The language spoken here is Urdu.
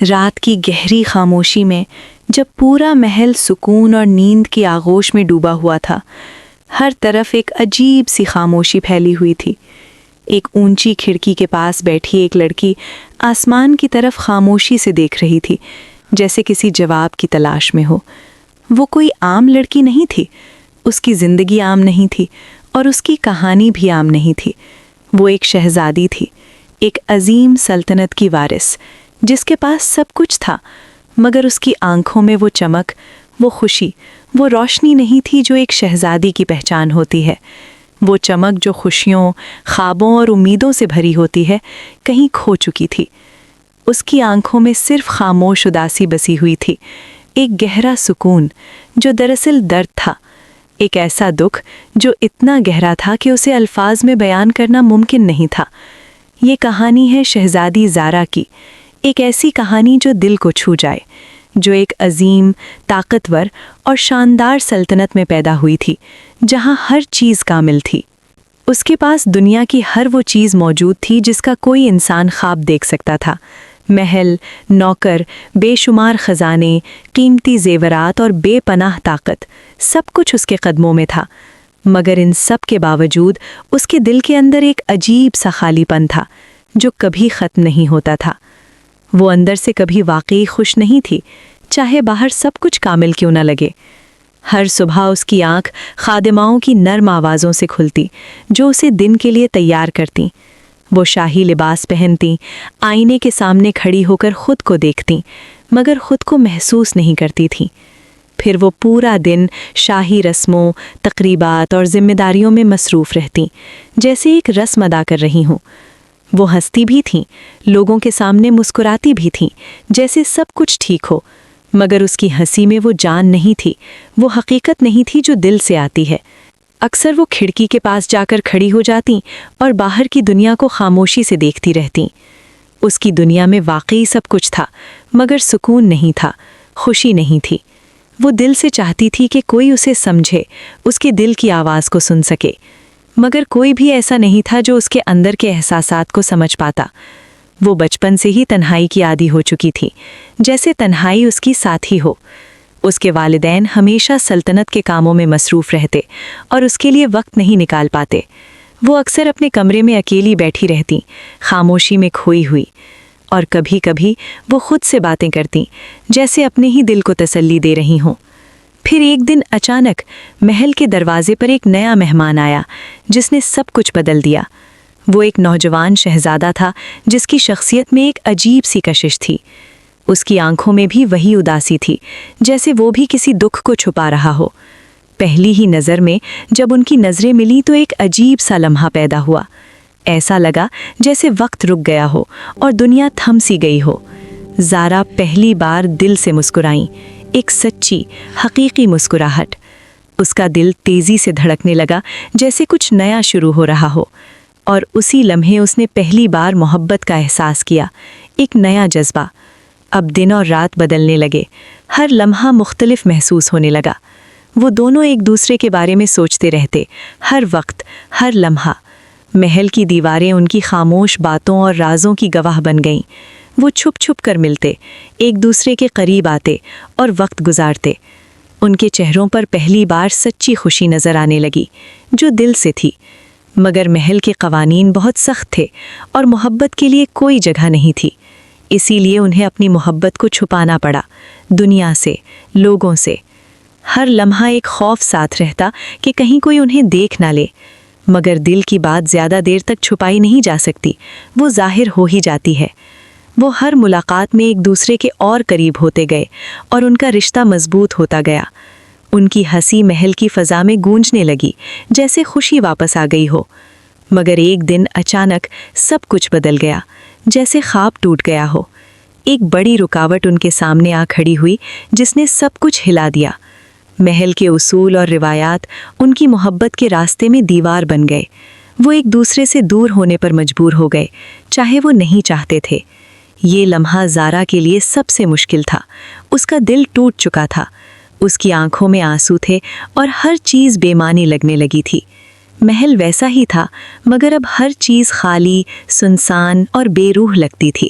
رات کی گہری خاموشی میں جب پورا محل سکون اور نیند کی آغوش میں ڈوبا ہوا تھا، ہر طرف ایک عجیب سی خاموشی پھیلی ہوئی تھی۔ ایک اونچی کھڑکی کے پاس بیٹھی ایک لڑکی آسمان کی طرف خاموشی سے دیکھ رہی تھی، جیسے کسی جواب کی تلاش میں ہو۔ وہ کوئی عام لڑکی نہیں تھی، اس کی زندگی عام نہیں تھی اور اس کی کہانی بھی عام نہیں تھی۔ وہ ایک شہزادی تھی، ایک عظیم سلطنت کی وارث، جس کے پاس سب کچھ تھا، مگر اس کی آنکھوں میں وہ چمک، وہ خوشی، وہ روشنی نہیں تھی جو ایک شہزادی کی پہچان ہوتی ہے۔ وہ چمک جو خوشیوں، خوابوں اور امیدوں سے بھری ہوتی ہے، کہیں کھو چکی تھی۔ اس کی آنکھوں میں صرف خاموش اداسی بسی ہوئی تھی، ایک گہرا سکون جو دراصل درد تھا، ایک ایسا دکھ جو اتنا گہرا تھا کہ اسے الفاظ میں بیان کرنا ممکن نہیں تھا۔ یہ کہانی ہے شہزادی زارا کی، ایک ایسی کہانی جو دل کو چھو جائے، جو ایک عظیم، طاقتور اور شاندار سلطنت میں پیدا ہوئی تھی، جہاں ہر چیز کامل تھی۔ اس کے پاس دنیا کی ہر وہ چیز موجود تھی جس کا کوئی انسان خواب دیکھ سکتا تھا۔ محل، نوکر، بے شمار خزانے، قیمتی زیورات اور بے پناہ طاقت، سب کچھ اس کے قدموں میں تھا۔ مگر ان سب کے باوجود اس کے دل کے اندر ایک عجیب سا خالی پن تھا، جو کبھی ختم نہیں ہوتا تھا۔ وہ اندر سے کبھی واقعی خوش نہیں تھی، چاہے باہر سب کچھ کامل کیوں نہ لگے۔ ہر صبح اس کی آنکھ خادماؤں کی نرم آوازوں سے کھلتی، جو اسے دن کے لیے تیار کرتیں۔ وہ شاہی لباس پہنتی، آئینے کے سامنے کھڑی ہو کر خود کو دیکھتی، مگر خود کو محسوس نہیں کرتی تھیں۔ پھر وہ پورا دن شاہی رسموں، تقریبات اور ذمہ داریوں میں مصروف رہتیں، جیسے ایک رسم ادا کر رہی ہوں۔ وہ ہنستی بھی تھیں، لوگوں کے سامنے مسکراتی بھی تھیں، جیسے سب کچھ ٹھیک ہو، مگر اس کی ہنسی میں وہ جان نہیں تھی، وہ حقیقت نہیں تھی جو دل سے آتی ہے۔ اکثر وہ کھڑکی کے پاس جا کر کھڑی ہو جاتیں اور باہر کی دنیا کو خاموشی سے دیکھتی رہتیں۔ اس کی دنیا میں واقعی سب کچھ تھا، مگر سکون نہیں تھا، خوشی نہیں تھی۔ وہ دل سے چاہتی تھی کہ کوئی اسے سمجھے، اس کے دل کی آواز کو سن سکے، مگر کوئی بھی ایسا نہیں تھا جو اس کے اندر کے احساسات کو سمجھ پاتا۔ وہ بچپن سے ہی تنہائی کی عادی ہو چکی تھی، جیسے تنہائی اس کی ساتھی ہو۔ اس کے والدین ہمیشہ سلطنت کے کاموں میں مصروف رہتے اور اس کے لیے وقت نہیں نکال پاتے۔ وہ اکثر اپنے کمرے میں اکیلی بیٹھی رہتیں، خاموشی میں کھوئی ہوئی، اور کبھی کبھی وہ خود سے باتیں کرتیں، جیسے اپنے ہی دل کو تسلی دے رہی ہوں۔ پھر ایک دن اچانک محل کے دروازے پر ایک نیا مہمان آیا، جس نے سب کچھ بدل دیا۔ وہ ایک نوجوان شہزادہ تھا، جس کی شخصیت میں ایک عجیب سی کشش تھی۔ اس کی آنکھوں میں بھی وہی اداسی تھی، جیسے وہ بھی کسی دکھ کو چھپا رہا ہو۔ پہلی ہی نظر میں جب ان کی نظریں ملی تو ایک عجیب سا لمحہ پیدا ہوا۔ ایسا لگا جیسے وقت رک گیا ہو اور دنیا تھم سی گئی ہو۔ زارا پہلی بار دل سے مسکرائیں، ایک سچی، حقیقی مسکراہٹ۔ اس کا دل تیزی سے دھڑکنے لگا، جیسے کچھ نیا شروع ہو رہا ہو، اور اسی لمحے اس نے پہلی بار محبت کا احساس کیا، ایک نیا جذبہ۔ اب دن اور رات بدلنے لگے، ہر لمحہ مختلف محسوس ہونے لگا۔ وہ دونوں ایک دوسرے کے بارے میں سوچتے رہتے، ہر وقت، ہر لمحہ۔ محل کی دیواریں ان کی خاموش باتوں اور رازوں کی گواہ بن گئیں۔ وہ چھپ چھپ کر ملتے، ایک دوسرے کے قریب آتے اور وقت گزارتے۔ ان کے چہروں پر پہلی بار سچی خوشی نظر آنے لگی، جو دل سے تھی۔ مگر محل کے قوانین بہت سخت تھے اور محبت کے لیے کوئی جگہ نہیں تھی، اسی لیے انہیں اپنی محبت کو چھپانا پڑا، دنیا سے، لوگوں سے۔ ہر لمحہ ایک خوف ساتھ رہتا کہ کہیں کوئی انہیں دیکھ نہ لے، مگر دل کی بات زیادہ دیر تک چھپائی نہیں جا سکتی، وہ ظاہر ہو ہی جاتی ہے۔ وہ ہر ملاقات میں ایک دوسرے کے اور قریب ہوتے گئے اور ان کا رشتہ مضبوط ہوتا گیا۔ ان کی ہنسی محل کی فضا میں گونجنے لگی، جیسے خوشی واپس آ گئی ہو۔ مگر ایک دن اچانک سب کچھ بدل گیا، جیسے خواب ٹوٹ گیا ہو۔ ایک بڑی رکاوٹ ان کے سامنے آ کھڑی ہوئی، جس نے سب کچھ ہلا دیا۔ محل کے اصول اور روایات ان کی محبت کے راستے میں دیوار بن گئے۔ وہ ایک دوسرے سے دور ہونے پر مجبور ہو گئے، چاہے وہ نہیں چاہتے تھے۔ یہ لمحہ زارا کے لیے سب سے مشکل تھا۔ اس کا دل ٹوٹ چکا تھا، اس کی آنکھوں میں آنسو تھے اور ہر چیز بے معنی لگنے لگی تھی۔ محل ویسا ہی تھا، مگر اب ہر چیز خالی، سنسان اور بے روح لگتی تھی۔